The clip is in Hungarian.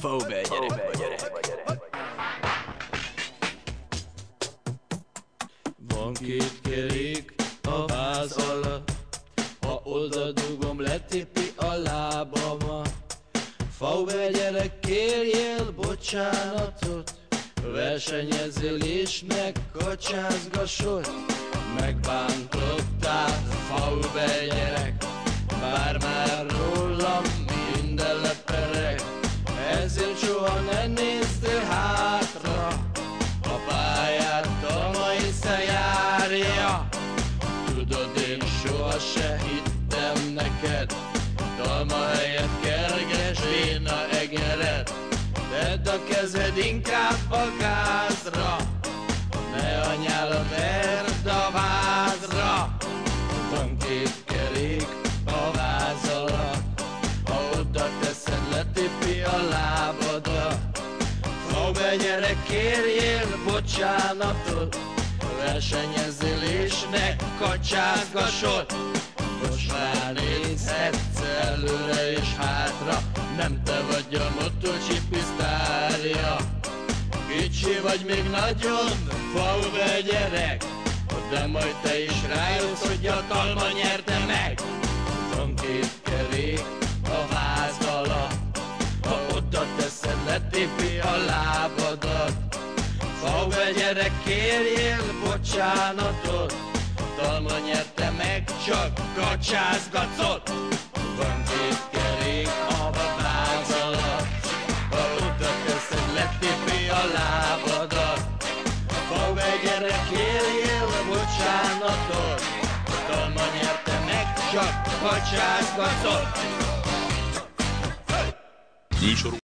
Fóbe, gyerek. Van két kerék a váz alatt, ha oda dugom, letipi a lábamat. Fóbe, gyerek, kérjél bocsánatot, versenyezésnek kacsázgassod. Megbántottál, Fóbe, gyerek, bár már rólam minden lepereg. Ezért soha ne nézzél hátra, a pályát dalma észre járja. Tudod, én soha se hittem neked, dalma helyett kerges véna egeret. Tedd a kezed inkább a gázra, ne a nyálat erd a vázra. Van két kerék a váz alatt, ha oda teszed, letipi a lábadat. Fóbe, gyerek, kérjél bocsánatot, versenyezésnek kacsázgassod. Most már nézhetsz előre és hátra, nem te vagy a MotoGP sztárja. Kicsi vagy még nagyon, Fóbe, gyerek, de majd te is rájössz, hogy a dalma nyerte meg. Van két kerék a váz alatt, ha oda teszed, letipi a lábadat. Fóbe, gyerek, kérjél bocsánatot, dalma nyerte meg, csak kacsázgatszol. Van két kerék a váz alatt, ha oda teszed, letipi a lábadat. Fóbe, gyerek, kérjél bocsánatot, dalma nyerte meg, csak kacsázgatszol.